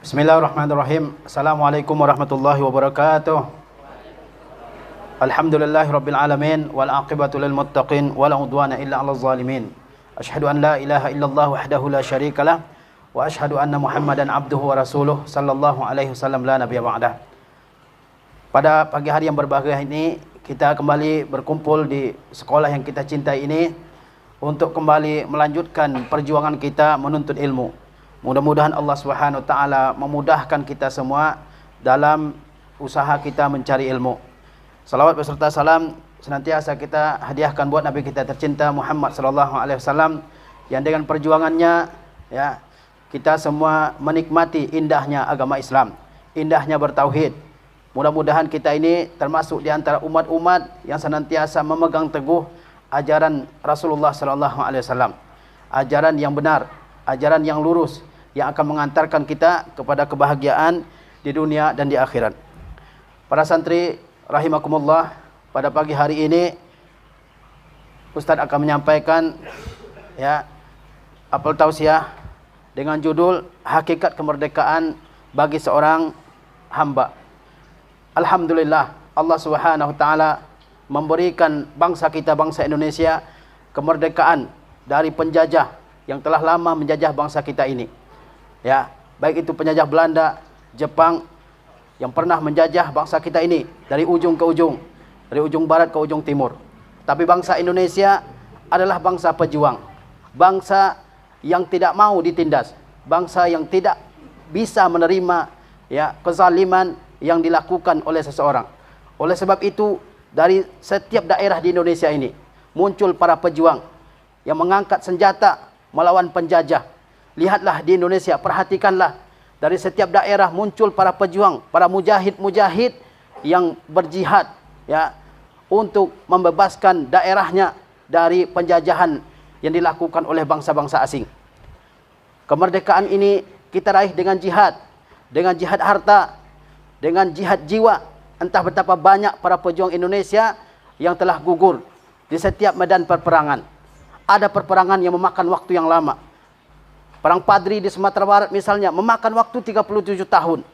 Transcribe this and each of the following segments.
Bismillahirrahmanirrahim. Assalamualaikum warahmatullahi wabarakatuh. Alhamdulillahirabbil alamin wal aqibatu lil muttaqin wala udwana illa 'alal zalimin. Asyhadu an la ilaha illallah wahdahu la syarikalah wa asyhadu anna Muhammadan abduhu wa rasuluh sallallahu alaihi wasallam la nabiyya ba'dah. Pada pagi hari yang berbahagia ini kita kembali berkumpul di sekolah yang kita cintai ini untuk kembali melanjutkan perjuangan kita menuntut ilmu. Mudah-mudahan Allah Subhanahu wa taala memudahkan kita semua dalam usaha kita mencari ilmu. Salawat beserta salam senantiasa kita hadiahkan buat Nabi kita tercinta Muhammad sallallahu alaihi wasallam yang dengan perjuangannya ya kita semua menikmati indahnya agama Islam, indahnya bertauhid. Mudah-mudahan kita ini termasuk di antara umat-umat yang senantiasa memegang teguh ajaran Rasulullah sallallahu alaihi wasallam. Ajaran yang benar, ajaran yang lurus yang akan mengantarkan kita kepada kebahagiaan di dunia dan di akhirat. Para santri rahimakumullah, pada pagi hari ini Ustaz akan menyampaikan ya apel tausiah dengan judul Hakikat Kemerdekaan bagi seorang hamba. Alhamdulillah, Allah Subhanahu wa taala memberikan bangsa kita, bangsa Indonesia, kemerdekaan dari penjajah yang telah lama menjajah bangsa kita ini. Ya, baik itu penjajah Belanda, Jepang yang pernah menjajah bangsa kita ini dari ujung ke ujung, dari ujung barat ke ujung timur. Tapi bangsa Indonesia adalah bangsa pejuang, bangsa yang tidak mau ditindas, bangsa yang tidak bisa menerima ya kezaliman yang dilakukan oleh seseorang. Oleh sebab itu, dari setiap daerah di Indonesia ini muncul para pejuang yang mengangkat senjata melawan penjajah. Lihatlah di Indonesia, perhatikanlah, dari setiap daerah muncul para pejuang, para mujahid-mujahid yang berjihad ya untuk membebaskan daerahnya dari penjajahan yang dilakukan oleh bangsa-bangsa asing. Kemerdekaan ini kita raih dengan jihad harta, dengan jihad jiwa. Entah betapa banyak para pejuang Indonesia yang telah gugur di setiap medan perperangan. Ada perperangan yang memakan waktu yang lama. Perang Padri di Sumatera Barat misalnya memakan waktu 37 tahun.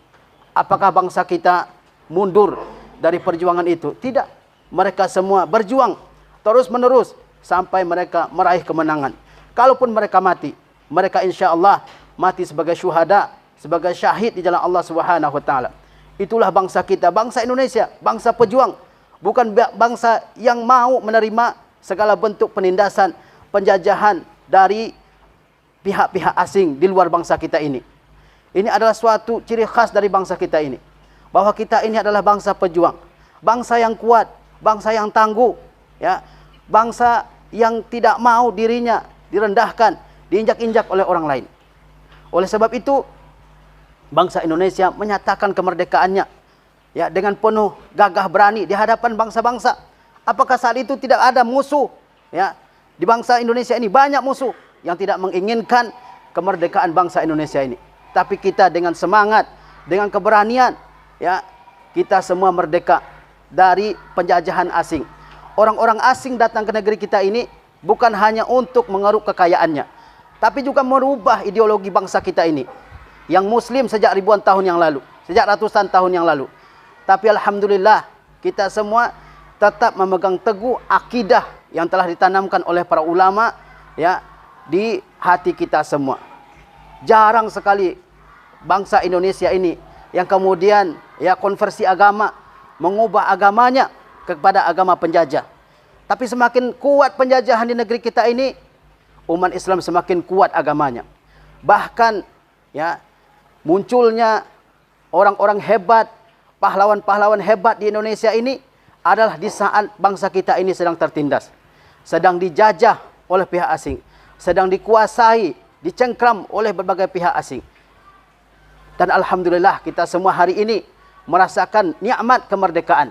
Apakah bangsa kita mundur dari perjuangan itu? Tidak. Mereka semua berjuang terus-menerus sampai mereka meraih kemenangan. Kalaupun mereka mati, mereka insya Allah mati sebagai syuhada, sebagai syahid di jalan Allah Subhanahu wa taala. Itulah bangsa kita, bangsa Indonesia, bangsa pejuang. Bukan bangsa yang mau menerima segala bentuk penindasan, penjajahan dari pihak-pihak asing di luar bangsa kita ini. Ini adalah suatu ciri khas dari bangsa kita ini, bahwa kita ini adalah bangsa pejuang, bangsa yang kuat, bangsa yang tangguh, ya, bangsa yang tidak mau dirinya direndahkan, diinjak-injak oleh orang lain. Oleh sebab itu, bangsa Indonesia menyatakan kemerdekaannya ya dengan penuh gagah berani di hadapan bangsa-bangsa. Apakah saat itu tidak ada musuh? Ya, di bangsa Indonesia ini banyak musuh yang tidak menginginkan kemerdekaan bangsa Indonesia ini. Tapi kita dengan semangat, dengan keberanian, ya, kita semua merdeka dari penjajahan asing. Orang-orang asing datang ke negeri kita ini bukan hanya untuk mengeruk kekayaannya, tapi juga merubah ideologi bangsa kita ini, yang muslim sejak ribuan tahun yang lalu, sejak ratusan tahun yang lalu. Tapi alhamdulillah, kita semua tetap memegang teguh akidah yang telah ditanamkan oleh para ulama ya di hati kita semua. Jarang sekali bangsa Indonesia ini yang kemudian ya konversi agama, mengubah agamanya kepada agama penjajah. Tapi semakin kuat penjajahan di negeri kita ini, umat Islam semakin kuat agamanya. Bahkan ya munculnya orang-orang hebat, pahlawan-pahlawan hebat di Indonesia ini adalah di saat bangsa kita ini sedang tertindas, sedang dijajah oleh pihak asing, sedang dikuasai, dicengkram oleh berbagai pihak asing. Dan alhamdulillah kita semua hari ini merasakan nikmat kemerdekaan.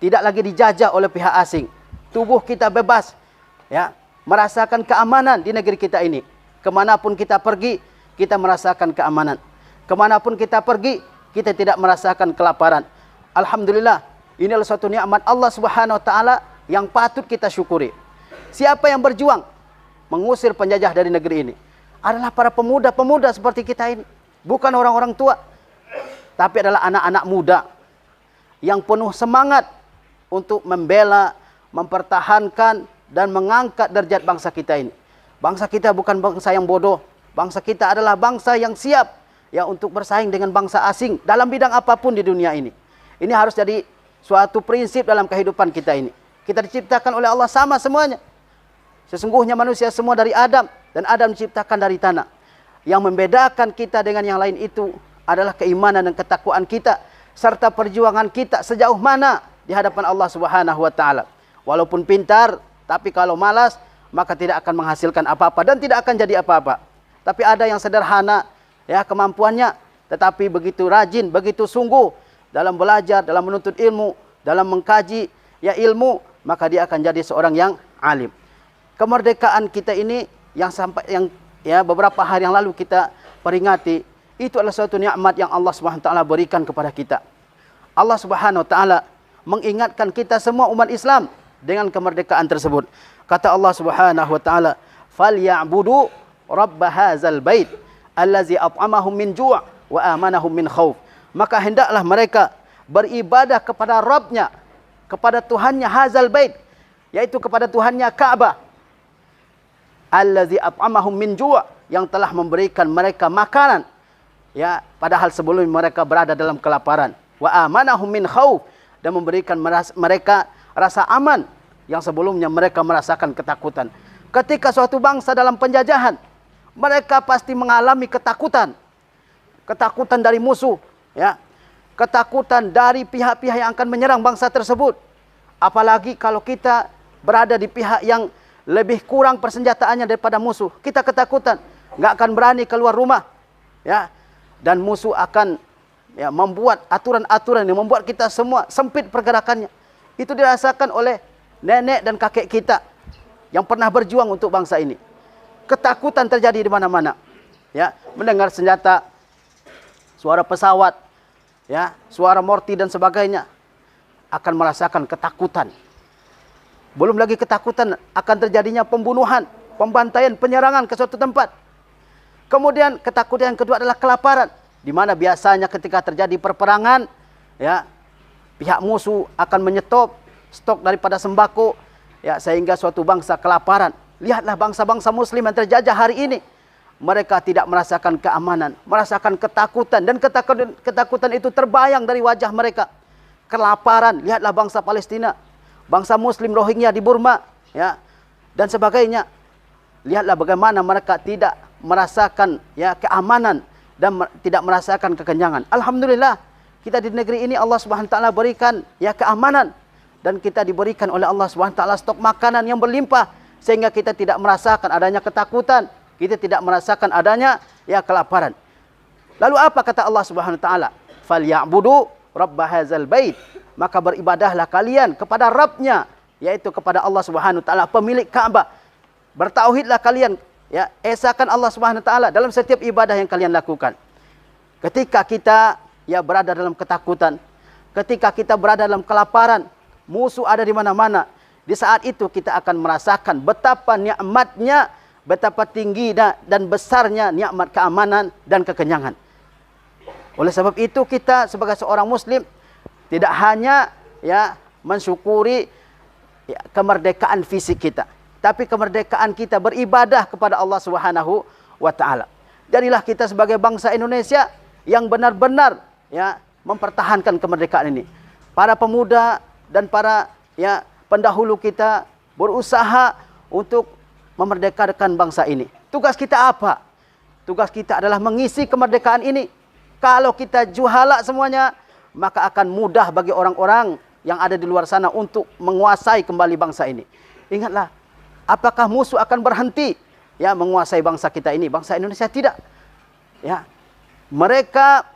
Tidak lagi dijajah oleh pihak asing. Tubuh kita bebas, ya, merasakan keamanan di negeri kita ini. Kemanapun kita pergi, kita merasakan keamanan. Kemanapun kita pergi, kita tidak merasakan kelaparan. Alhamdulillah, ini adalah suatu nikmat Allah Subhanahu wa taala yang patut kita syukuri. Siapa yang berjuang mengusir penjajah dari negeri ini? Adalah para pemuda-pemuda seperti kita ini. Bukan orang-orang tua, tapi adalah anak-anak muda yang penuh semangat untuk membela, mempertahankan, dan mengangkat derajat bangsa kita ini. Bangsa kita bukan bangsa yang bodoh. Bangsa kita adalah bangsa yang siap ya untuk bersaing dengan bangsa asing dalam bidang apapun di dunia ini. Ini harus jadi suatu prinsip dalam kehidupan kita ini. Kita diciptakan oleh Allah sama semuanya. Sesungguhnya manusia semua dari Adam, dan Adam diciptakan dari tanah. Yang membedakan kita dengan yang lain itu adalah keimanan dan ketakwaan kita, serta perjuangan kita sejauh mana di hadapan Allah Subhanahu wa taala. Walaupun pintar, tapi kalau malas, maka tidak akan menghasilkan apa-apa dan tidak akan jadi apa-apa. Tapi ada yang sederhana ya kemampuannya, tetapi begitu rajin, begitu sungguh dalam belajar, dalam menuntut ilmu, dalam mengkaji ya ilmu, maka dia akan jadi seorang yang alim. Kemerdekaan kita ini yang beberapa hari yang lalu kita peringati, itu adalah suatu nikmat yang Allah Subhanahu wa taala berikan kepada kita. Allah Subhanahu wa taala mengingatkan kita semua umat Islam dengan kemerdekaan tersebut. Kata Allah Subhanahu wa taala, "Falyabudu rabb hadzal bait allazi at'amahum min ju' wa amanahum min khauf." Maka hendaklah mereka beribadah kepada Rabbnya, kepada Tuhannya hadzal bait, yaitu kepada Tuhannya Ka'bah. Allazi at'amahum min ju', yang telah memberikan mereka makanan ya padahal sebelum mereka berada dalam kelaparan. Wa amanahum min khauf, dan memberikan mereka rasa aman yang sebelumnya mereka merasakan ketakutan. Ketika suatu bangsa dalam penjajahan, mereka pasti mengalami ketakutan. Ketakutan dari musuh, ya. Ketakutan dari pihak-pihak yang akan menyerang bangsa tersebut. Apalagi kalau kita berada di pihak yang lebih kurang persenjataannya daripada musuh, kita ketakutan, nggak akan berani keluar rumah, ya. Dan musuh akan ya membuat aturan-aturan yang membuat kita semua sempit pergerakannya. Itu dirasakan oleh nenek dan kakek kita yang pernah berjuang untuk bangsa ini. Ketakutan terjadi di mana-mana. Ya, mendengar senjata, suara pesawat, ya, suara mortir dan sebagainya, akan merasakan ketakutan. Belum lagi ketakutan akan terjadinya pembunuhan, pembantaian, penyerangan ke suatu tempat. Kemudian ketakutan yang kedua adalah kelaparan, di mana biasanya ketika terjadi perperangan, ya, pihak musuh akan menyetop stok daripada sembako, ya, sehingga suatu bangsa kelaparan. Lihatlah bangsa-bangsa muslim yang terjajah hari ini. Mereka tidak merasakan keamanan, merasakan ketakutan, dan ketakutan itu terbayang dari wajah mereka. Kelaparan, lihatlah bangsa Palestina, bangsa muslim Rohingya di Burma, ya, dan sebagainya. Lihatlah bagaimana mereka tidak merasakan ya keamanan dan tidak merasakan kekenyangan. Alhamdulillah, kita di negeri ini Allah Subhanahu wa taala berikan ya keamanan, dan kita diberikan oleh Allah Subhanahu wa taala stok makanan yang berlimpah, sehingga kita tidak merasakan adanya ketakutan, kita tidak merasakan adanya ya kelaparan. Lalu apa kata Allah Subhanahu wa taala? Falyabudu rabb hadzal bait. Maka beribadahlah kalian kepada Rabbnya, yaitu kepada Allah Subhanahu wa taala, pemilik Ka'bah. Bertauhidlah kalian, ya, esakan Allah Subhanahu wa taala dalam setiap ibadah yang kalian lakukan. Ketika kita ya berada dalam ketakutan, ketika kita berada dalam kelaparan, musuh ada di mana-mana, di saat itu kita akan merasakan betapa nikmatnya, betapa tinggi dan besarnya nikmat keamanan dan kekenyangan. Oleh sebab itu kita sebagai seorang muslim tidak hanya ya mensyukuri ya, kemerdekaan fisik kita, tapi kemerdekaan kita beribadah kepada Allah Subhanahu wa taala. Jadilah kita sebagai bangsa Indonesia yang benar-benar ya mempertahankan kemerdekaan ini. Para pemuda dan para ya pendahulu kita berusaha untuk memerdekakan bangsa ini. Tugas kita apa? Tugas kita adalah mengisi kemerdekaan ini. Kalau kita juhala semuanya, maka akan mudah bagi orang-orang yang ada di luar sana untuk menguasai kembali bangsa ini. Ingatlah, apakah musuh akan berhenti ya menguasai bangsa kita ini? Bangsa Indonesia tidak. Ya. Mereka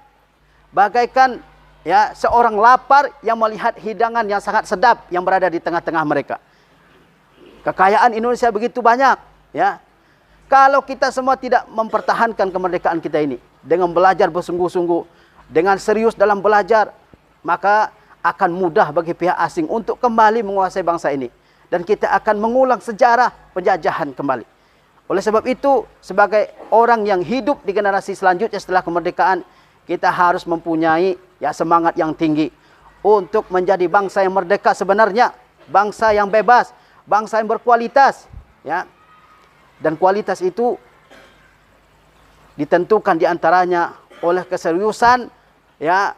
bagaikan ya seorang lapar yang melihat hidangan yang sangat sedap yang berada di tengah-tengah mereka. Kekayaan Indonesia begitu banyak, ya. Kalau kita semua tidak mempertahankan kemerdekaan kita ini dengan belajar bersungguh-sungguh, dengan serius dalam belajar, maka akan mudah bagi pihak asing untuk kembali menguasai bangsa ini, dan kita akan mengulang sejarah penjajahan kembali. Oleh sebab itu, sebagai orang yang hidup di generasi selanjutnya setelah kemerdekaan, kita harus mempunyai semangat yang tinggi untuk menjadi bangsa yang merdeka sebenarnya, bangsa yang bebas, bangsa yang berkualitas, ya. Dan kualitas itu ditentukan diantaranya oleh keseriusan, ya,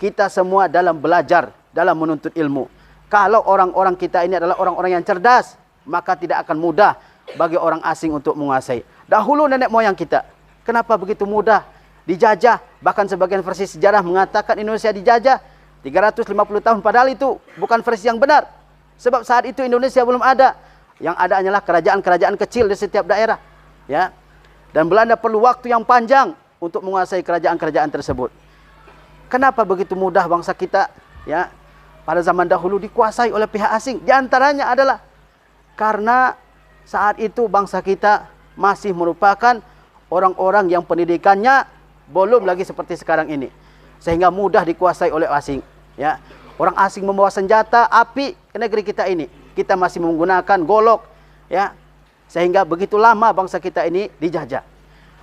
kita semua dalam belajar, dalam menuntut ilmu. Kalau orang-orang kita ini adalah orang-orang yang cerdas, maka tidak akan mudah bagi orang asing untuk menguasai. Dahulu nenek moyang kita, kenapa begitu mudah dijajah? Bahkan sebagian versi sejarah mengatakan Indonesia dijajah 350 tahun, padahal itu bukan versi yang benar. Sebab saat itu Indonesia belum ada. Yang ada hanyalah kerajaan-kerajaan kecil di setiap daerah, ya. Dan Belanda perlu waktu yang panjang untuk menguasai kerajaan-kerajaan tersebut. Kenapa begitu mudah bangsa kita, ya, pada zaman dahulu dikuasai oleh pihak asing? Di antaranya adalah karena saat itu bangsa kita masih merupakan orang-orang yang pendidikannya belum lagi seperti sekarang ini, sehingga mudah dikuasai oleh asing, ya. Orang asing membawa senjata api ke negeri kita ini, kita masih menggunakan golok, ya, sehingga begitu lama bangsa kita ini dijajah.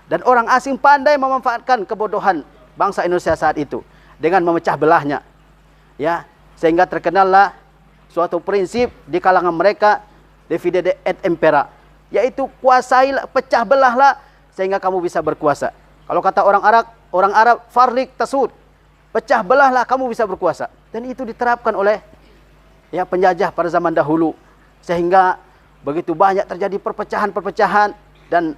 Dan orang asing pandai memanfaatkan kebodohan bangsa Indonesia saat itu dengan memecah belahnya, ya, sehingga terkenallah suatu prinsip di kalangan mereka, divide et impera, yaitu kuasailah, pecah belahlah sehingga kamu bisa berkuasa. Kalau kata orang Arab farrik tasud, pecah belahlah kamu bisa berkuasa. Dan itu diterapkan oleh penjajah pada zaman dahulu, sehingga begitu banyak terjadi perpecahan-perpecahan, dan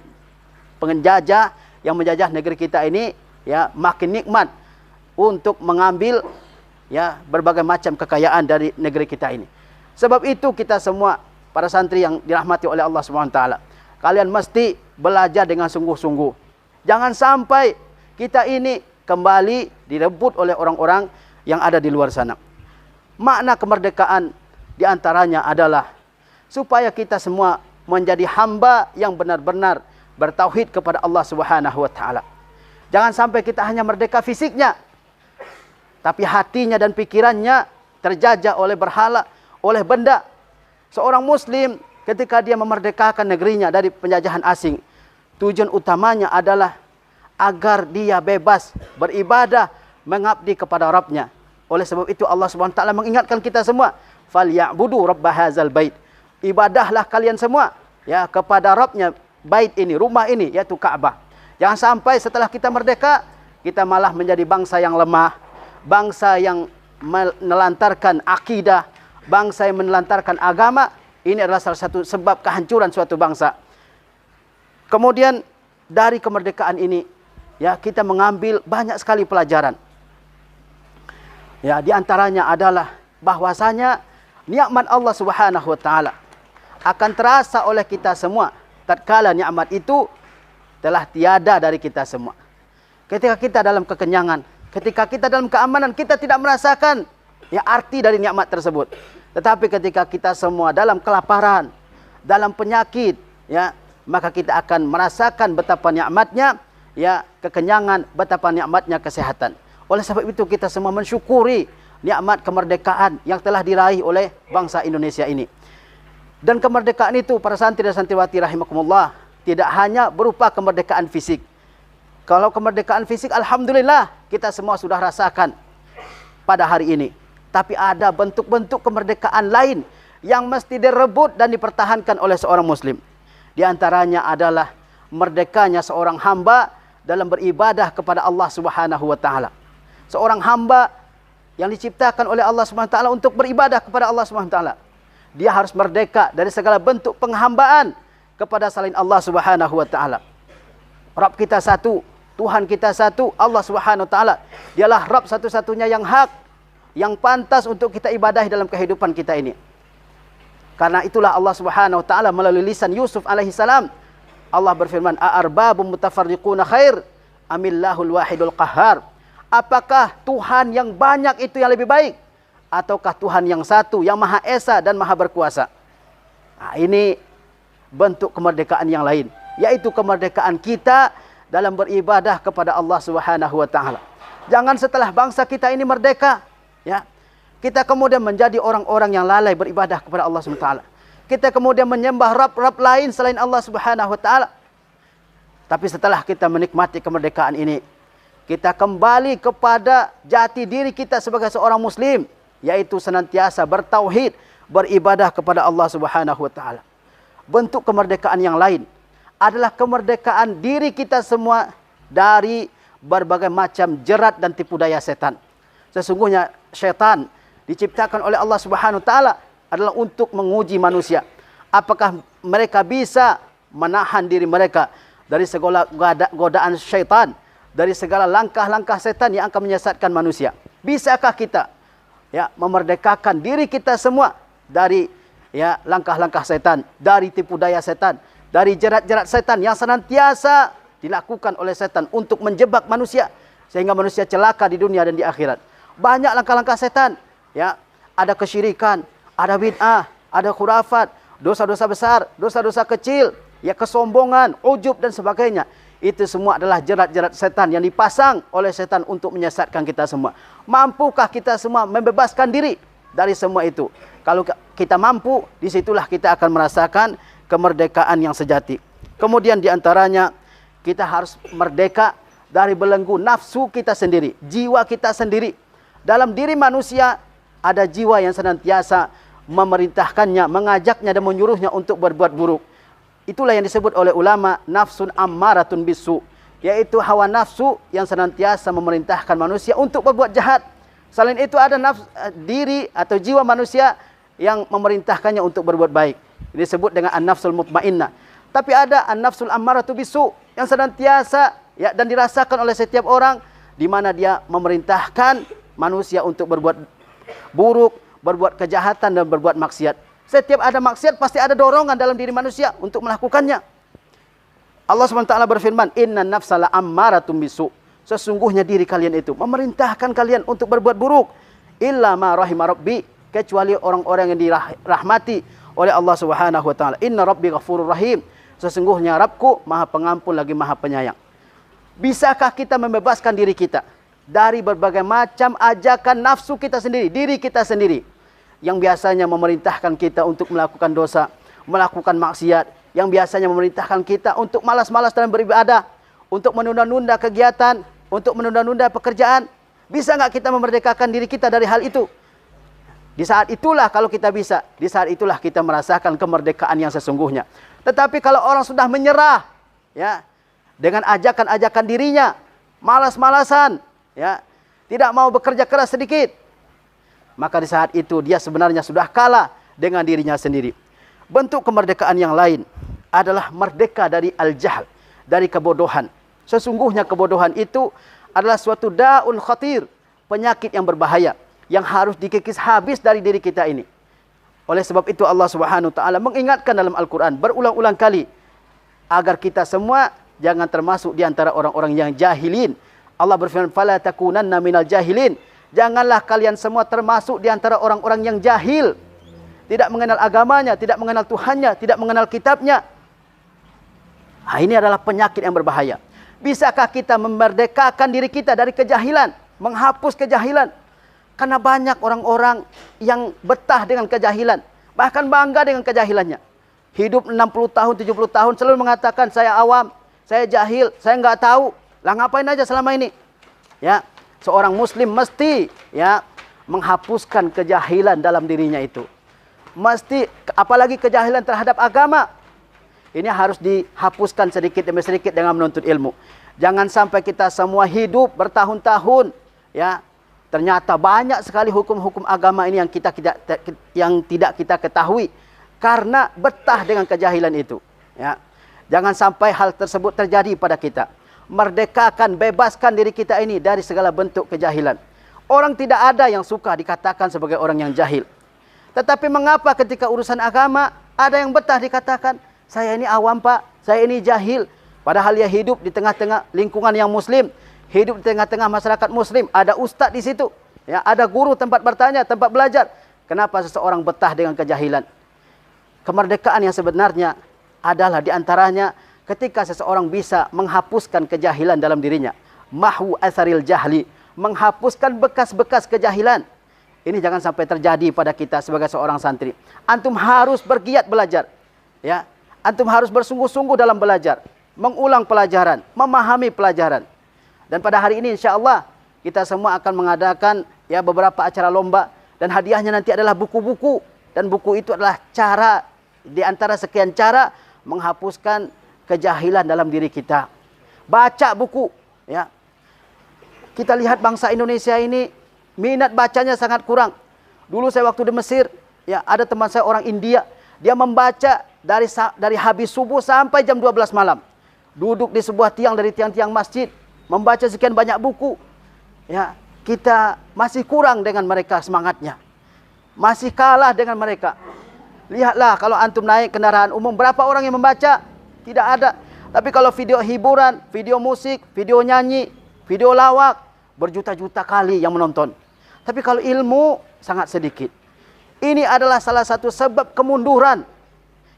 penjajah yang menjajah negeri kita ini makin nikmat untuk mengambil berbagai macam kekayaan dari negeri kita ini. Sebab itu kita semua para santri yang dirahmati oleh Allah SWT, kalian mesti belajar dengan sungguh-sungguh. Jangan sampai kita ini kembali direbut oleh orang-orang yang ada di luar sana. Makna kemerdekaan diantaranya adalah supaya kita semua menjadi hamba yang benar-benar bertauhid kepada Allah Subhanahu wa taala. Jangan sampai kita hanya merdeka fisiknya, tapi hatinya dan pikirannya terjajah oleh berhala, oleh benda. Seorang muslim ketika dia memerdekakan negerinya dari penjajahan asing, tujuan utamanya adalah agar dia bebas beribadah, mengabdi kepada Rabbnya. Oleh sebab itu Allah SWT mengingatkan kita semua, falyabudu rabb hadzal bait. Ibadahlah kalian semua kepada Rabbnya bait ini, rumah ini, yaitu Ka'bah. Jangan sampai setelah kita merdeka, kita malah menjadi bangsa yang lemah, bangsa yang menelantarkan akidah, bangsa yang menelantarkan agama. Ini adalah salah satu sebab kehancuran suatu bangsa. Kemudian dari kemerdekaan ini, kita mengambil banyak sekali pelajaran. Di antaranya adalah bahwasanya nikmat Allah Subhanahu wa taala akan terasa oleh kita semua tatkala nikmat itu telah tiada dari kita semua. Ketika kita dalam kekenyangan, ketika kita dalam keamanan, kita tidak merasakan arti dari nikmat tersebut. Tetapi ketika kita semua dalam kelaparan, dalam penyakit, maka kita akan merasakan betapa nikmatnya kekenyangan, betapa nikmatnya kesehatan. Oleh sebab itu kita semua mensyukuri nikmat kemerdekaan yang telah diraih oleh bangsa Indonesia ini. Dan kemerdekaan itu para santri dan santriwati rahimakumullah tidak hanya berupa kemerdekaan fisik. Kalau kemerdekaan fisik alhamdulillah kita semua sudah rasakan pada hari ini. Tapi ada bentuk-bentuk kemerdekaan lain yang mesti direbut dan dipertahankan oleh seorang muslim. Di antaranya adalah merdekanya seorang hamba dalam beribadah kepada Allah Subhanahu wa taala. Seorang hamba yang diciptakan oleh Allah Subhanahu wa taala untuk beribadah kepada Allah Subhanahu wa taala, dia harus merdeka dari segala bentuk penghambaan kepada selain Allah Subhanahu wa taala. Rabb kita satu, Tuhan kita satu, Allah Subhanahu wa taala. Dialah Rabb satu-satunya yang hak, yang pantas untuk kita ibadahi dalam kehidupan kita ini. Karena itulah Allah Subhanahu wa taala melalui lisan Yusuf alaihi salam, Allah berfirman, "A'arbabum mutafarriquna khair amillahul wahidul qahhar?" Apakah Tuhan yang banyak itu yang lebih baik, ataukah Tuhan yang satu yang Maha Esa dan Maha Berkuasa? Nah, ini bentuk kemerdekaan yang lain, yaitu kemerdekaan kita dalam beribadah kepada Allah Subhanahu wa taala. Jangan setelah bangsa kita ini merdeka, kita kemudian menjadi orang-orang yang lalai beribadah kepada Allah Subhanahu wa taala. Kita kemudian menyembah Rabb-Rabb lain selain Allah Subhanahu wa taala. Tapi setelah kita menikmati kemerdekaan ini, kita kembali kepada jati diri kita sebagai seorang muslim, yaitu senantiasa bertauhid, beribadah kepada Allah Subhanahu wa taala. Bentuk kemerdekaan yang lain adalah kemerdekaan diri kita semua dari berbagai macam jerat dan tipu daya setan. Sesungguhnya syaitan diciptakan oleh Allah Subhanahu wa taala adalah untuk menguji manusia. Apakah mereka bisa menahan diri mereka dari segala godaan syaitan, dari segala langkah-langkah setan yang akan menyesatkan manusia. Bisakah kita memerdekakan diri kita semua dari langkah-langkah setan, dari tipu daya setan, dari jerat-jerat setan yang senantiasa dilakukan oleh setan untuk menjebak manusia sehingga manusia celaka di dunia dan di akhirat. Banyak langkah-langkah setan, ada kesyirikan, ada bid'ah, ada khurafat, dosa-dosa besar, dosa-dosa kecil, kesombongan, ujub dan sebagainya. Itu semua adalah jerat-jerat setan yang dipasang oleh setan untuk menyesatkan kita semua. Mampukah kita semua membebaskan diri dari semua itu? Kalau kita mampu, disitulah kita akan merasakan kemerdekaan yang sejati. Kemudian diantaranya, kita harus merdeka dari belenggu nafsu kita sendiri, jiwa kita sendiri. Dalam diri manusia ada jiwa yang senantiasa memerintahkannya, mengajaknya dan menyuruhnya untuk berbuat buruk. Itulah yang disebut oleh ulama nafsun ammaratun bisu, yaitu hawa nafsu yang senantiasa memerintahkan manusia untuk berbuat jahat. Selain itu ada diri atau jiwa manusia yang memerintahkannya untuk berbuat baik. Ini disebut dengan an-nafsul mutmainnah. Tapi ada an-nafsul ammaratu bisu yang senantiasa dan dirasakan oleh setiap orang, di mana dia memerintahkan manusia untuk berbuat buruk, berbuat kejahatan dan berbuat maksiat. Setiap ada maksiat pasti ada dorongan dalam diri manusia untuk melakukannya. Allah SWT berfirman, "Innan nafsa la'ammaratun bisu." Sesungguhnya diri kalian itu memerintahkan kalian untuk berbuat buruk. Illa ma rahima rabbi, kecuali orang-orang yang dirahmati oleh Allah Subhanahu wa taala. Inna rabbi ghafurur rahim. Sesungguhnya Rabbku Maha Pengampun lagi Maha Penyayang. Bisakah kita membebaskan diri kita dari berbagai macam ajakan nafsu kita sendiri, diri kita sendiri, yang biasanya memerintahkan kita untuk melakukan dosa, melakukan maksiat, yang biasanya memerintahkan kita untuk malas-malas dalam beribadah, untuk menunda-nunda kegiatan, untuk menunda-nunda pekerjaan? Bisa nggak kita memerdekakan diri kita dari hal itu? Di saat itulah, kalau kita bisa, di saat itulah kita merasakan kemerdekaan yang sesungguhnya. Tetapi kalau orang sudah menyerah, dengan ajakan-ajakan dirinya, malas-malasan, tidak mau bekerja keras sedikit, maka di saat itu dia sebenarnya sudah kalah dengan dirinya sendiri. Bentuk kemerdekaan yang lain adalah merdeka dari al-jahl, dari kebodohan. Sesungguhnya kebodohan itu adalah suatu da'un khatir, penyakit yang berbahaya, yang harus dikikis habis dari diri kita ini. Oleh sebab itu Allah Subhanahu wa taala mengingatkan dalam Al-Quran berulang-ulang kali agar kita semua jangan termasuk di antara orang-orang yang jahilin. Allah berfirman, "Fala takunanna minal jahilin." Janganlah kalian semua termasuk di antara orang-orang yang jahil, tidak mengenal agamanya, tidak mengenal Tuhannya, tidak mengenal kitabnya. Ini adalah penyakit yang berbahaya. Bisakah kita memerdekakan diri kita dari kejahilan, menghapus kejahilan? Karena banyak orang-orang yang betah dengan kejahilan, bahkan bangga dengan kejahilannya. Hidup 60 tahun, 70 tahun selalu mengatakan, "Saya awam, saya jahil, saya nggak tahu." Lah ngapain aja selama ini? Seorang muslim mesti menghapuskan kejahilan dalam dirinya itu. Mesti, apalagi kejahilan terhadap agama. Ini harus dihapuskan sedikit demi sedikit dengan menuntut ilmu. Jangan sampai kita semua hidup bertahun-tahun, ternyata banyak sekali hukum-hukum agama ini yang tidak kita ketahui karena betah dengan kejahilan itu. Jangan sampai hal tersebut terjadi pada kita. Merdekakan, bebaskan diri kita ini dari segala bentuk kejahilan. Orang tidak ada yang suka dikatakan sebagai orang yang jahil. Tetapi mengapa ketika urusan agama ada yang betah dikatakan, "Saya ini awam Pak, saya ini jahil." Padahal dia hidup di tengah-tengah lingkungan yang muslim, hidup di tengah-tengah masyarakat muslim, ada ustaz di situ, ada guru tempat bertanya, tempat belajar. Kenapa seseorang betah dengan kejahilan? Kemerdekaan yang sebenarnya adalah diantaranya ketika seseorang bisa menghapuskan kejahilan dalam dirinya. Mahwu asaril jahli, menghapuskan bekas-bekas kejahilan. Ini jangan sampai terjadi pada kita sebagai seorang santri. Antum harus bergiat belajar. Ya, antum harus bersungguh-sungguh dalam belajar, mengulang pelajaran, memahami pelajaran. Dan pada hari ini insya-Allah kita semua akan mengadakan ya beberapa acara lomba, dan hadiahnya nanti adalah buku-buku, dan buku itu adalah cara di antara sekian cara menghapuskan kejahilan dalam diri kita. Baca buku, ya. Kita lihat bangsa Indonesia ini minat bacanya sangat kurang. Dulu saya waktu di Mesir, ya, ada teman saya orang India, dia membaca dari habis subuh sampai jam 12 malam. Duduk di sebuah tiang dari tiang-tiang masjid, membaca sekian banyak buku. Ya, kita masih kurang dengan mereka semangatnya. Masih kalah dengan mereka. Lihatlah kalau antum naik kendaraan umum, berapa orang yang membaca? Tidak ada. Tapi kalau video hiburan, video musik, video nyanyi, video lawak, berjuta-juta kali yang menonton. Tapi kalau ilmu, sangat sedikit. Ini adalah salah satu sebab kemunduran.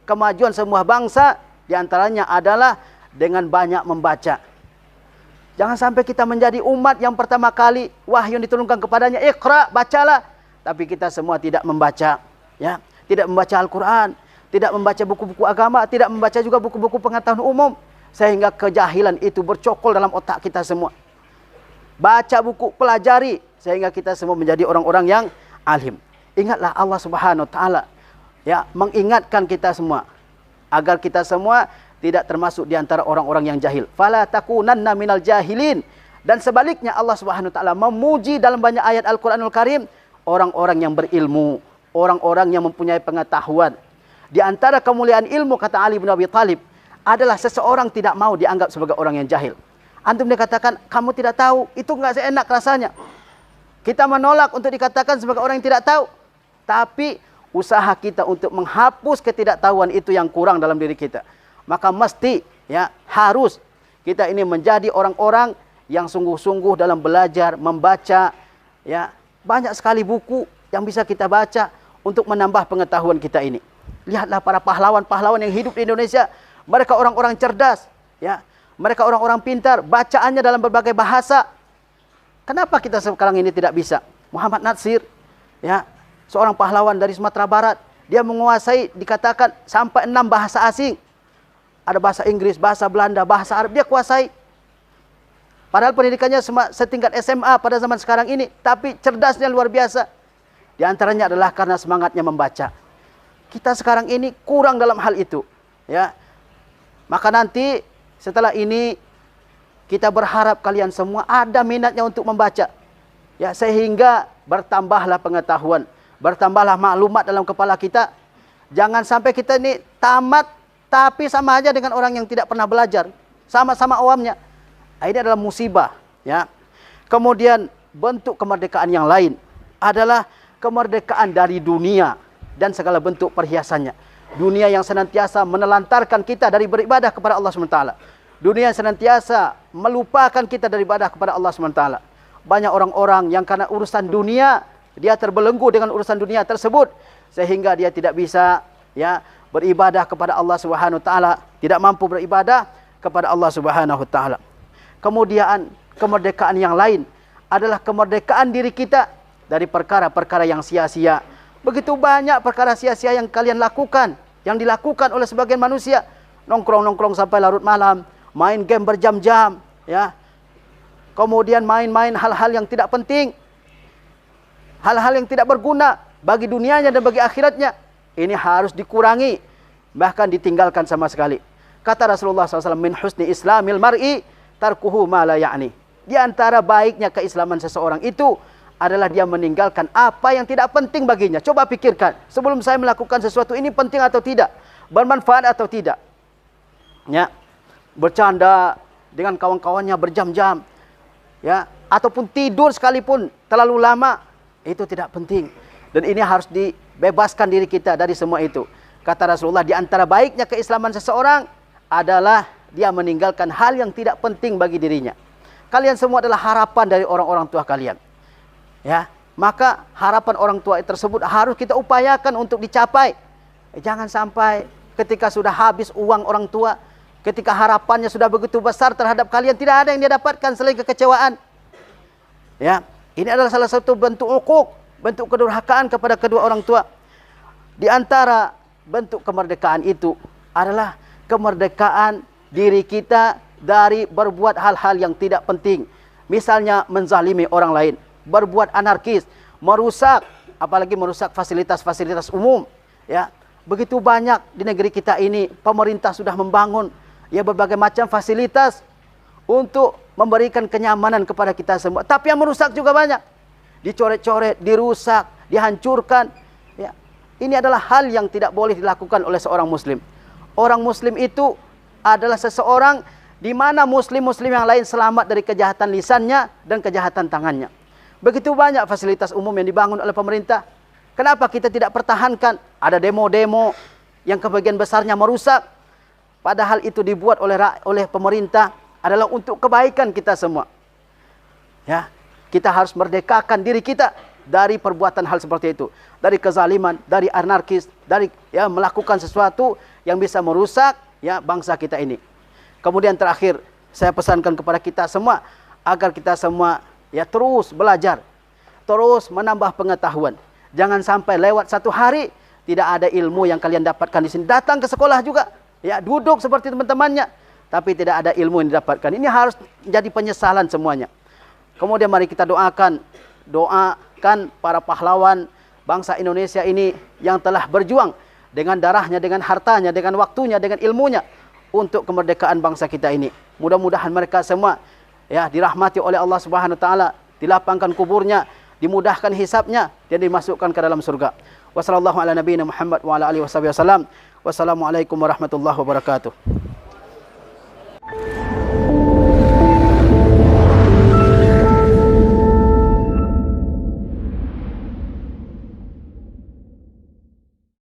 Kemajuan semua bangsa, diantaranya adalah dengan banyak membaca. Jangan sampai kita menjadi umat yang pertama kali wahyu diturunkan kepadanya, Iqra, bacalah. Tapi kita semua tidak membaca. Ya, tidak membaca Al-Quran, tidak membaca buku-buku agama, tidak membaca juga buku-buku pengetahuan umum. Sehingga kejahilan itu bercokol dalam otak kita semua. Baca buku, pelajari, sehingga kita semua menjadi orang-orang yang alim. Ingatlah Allah Subhanahu wa taala, ya, mengingatkan kita semua agar kita semua tidak termasuk di antara orang-orang yang jahil. Fala takunanna minal jahilin. Dan sebaliknya Allah Subhanahu wa taala memuji dalam banyak ayat Al-Qur'anul Karim orang-orang yang berilmu, orang-orang yang mempunyai pengetahuan. Di antara kemuliaan ilmu, kata Ali bin Abi Thalib, adalah seseorang tidak mau dianggap sebagai orang yang jahil. Antum dikatakan kamu tidak tahu, itu enggak seenak rasanya. Kita menolak untuk dikatakan sebagai orang yang tidak tahu. Tapi usaha kita untuk menghapus ketidaktahuan itu yang kurang dalam diri kita. Maka mesti, ya, harus kita ini menjadi orang-orang yang sungguh-sungguh dalam belajar, membaca, ya. Banyak sekali buku yang bisa kita baca untuk menambah pengetahuan kita ini. Lihatlah para pahlawan-pahlawan yang hidup di Indonesia. Mereka orang-orang cerdas, ya. Mereka orang-orang pintar, bacaannya dalam berbagai bahasa. Kenapa kita sekarang ini tidak bisa? Muhammad Natsir, ya, seorang pahlawan dari Sumatera Barat, dia menguasai dikatakan sampai 6 bahasa asing. Ada bahasa Inggris, bahasa Belanda, bahasa Arab, dia kuasai. Padahal pendidikannya setingkat SMA pada zaman sekarang ini, tapi cerdasnya luar biasa. Di antaranya adalah karena semangatnya membaca. Kita sekarang ini kurang dalam hal itu, ya. Maka nanti setelah ini kita berharap kalian semua ada minatnya untuk membaca, ya, sehingga bertambahlah pengetahuan, bertambahlah maklumat dalam kepala kita. Jangan sampai kita ini tamat tapi sama aja dengan orang yang tidak pernah belajar, sama-sama awamnya. Ini adalah musibah, ya. Kemudian bentuk kemerdekaan yang lain adalah kemerdekaan dari dunia dan segala bentuk perhiasannya. Dunia yang senantiasa menelantarkan kita dari beribadah kepada Allah SWT. Dunia yang senantiasa melupakan kita dari ibadah kepada Allah SWT. Banyak orang-orang yang karena urusan dunia, dia terbelenggu dengan urusan dunia tersebut, sehingga dia tidak bisa, ya, beribadah kepada Allah SWT, tidak mampu beribadah kepada Allah SWT. Kemudian kemerdekaan yang lain adalah kemerdekaan diri kita dari perkara-perkara yang sia-sia. Begitu banyak perkara sia-sia yang kalian lakukan, yang dilakukan oleh sebagian manusia. Nongkrong-nongkrong sampai larut malam, main game berjam-jam, ya. Kemudian main-main hal-hal yang tidak penting, hal-hal yang tidak berguna bagi dunianya dan bagi akhiratnya. Ini harus dikurangi, bahkan ditinggalkan sama sekali. Kata Rasulullah SAW, min husni islamil mar'i tarkuhu ma la ya'ni. Di antara baiknya keislaman seseorang itu adalah dia meninggalkan apa yang tidak penting baginya. Coba pikirkan, sebelum saya melakukan sesuatu ini penting atau tidak, bermanfaat atau tidak, ya. Bercanda dengan kawan-kawannya berjam-jam, ya, ataupun tidur sekalipun terlalu lama, itu tidak penting. Dan ini harus dibebaskan diri kita dari semua itu. Kata Rasulullah, di antara baiknya keislaman seseorang adalah dia meninggalkan hal yang tidak penting bagi dirinya. Kalian semua adalah harapan dari orang-orang tua kalian, ya. Maka harapan orang tua tersebut harus kita upayakan untuk dicapai. Jangan sampai ketika sudah habis uang orang tua, ketika harapannya sudah begitu besar terhadap kalian, tidak ada yang dia dapatkan selain kekecewaan. Ya, ini adalah salah satu bentuk uquq, bentuk kedurhakaan kepada kedua orang tua. Di antara bentuk kemerdekaan itu adalah kemerdekaan diri kita dari berbuat hal-hal yang tidak penting. Misalnya menzalimi orang lain, berbuat anarkis, merusak, apalagi merusak fasilitas-fasilitas umum. Ya, begitu banyak di negeri kita ini pemerintah sudah membangun ya berbagai macam fasilitas untuk memberikan kenyamanan kepada kita semua. Tapi yang merusak juga banyak. Dicoret-coret, dirusak, dihancurkan. Ya, ini adalah hal yang tidak boleh dilakukan oleh seorang muslim. Orang muslim itu adalah seseorang di mana muslim-muslim yang lain selamat dari kejahatan lisannya dan kejahatan tangannya. Begitu banyak fasilitas umum yang dibangun oleh pemerintah. Kenapa kita tidak pertahankan? Ada demo-demo yang kebagian besarnya merusak. Padahal itu dibuat oleh pemerintah adalah untuk kebaikan kita semua. Ya, kita harus merdekakan diri kita dari perbuatan hal seperti itu, dari kezaliman, dari anarkis, dari ya melakukan sesuatu yang bisa merusak ya bangsa kita ini. Kemudian terakhir, saya pesankan kepada kita semua agar kita semua ya terus belajar, terus menambah pengetahuan. Jangan sampai lewat satu hari tidak ada ilmu yang kalian dapatkan di sini. Datang ke sekolah juga, ya duduk seperti teman-temannya, tapi tidak ada ilmu yang didapatkan. Ini harus jadi penyesalan semuanya. Kemudian mari kita doakan para pahlawan bangsa Indonesia ini yang telah berjuang dengan darahnya, dengan hartanya, dengan waktunya, dengan ilmunya untuk kemerdekaan bangsa kita ini. Mudah-mudahan mereka semua ya dirahmati oleh Allah Subhanahu wa taala, dilapangkan kuburnya, dimudahkan hisabnya dan dimasukkan ke dalam surga. Wassallallahu ala nabiyina Muhammad wa ala alihi wasallam. Wassalamualaikum warahmatullahi wabarakatuh.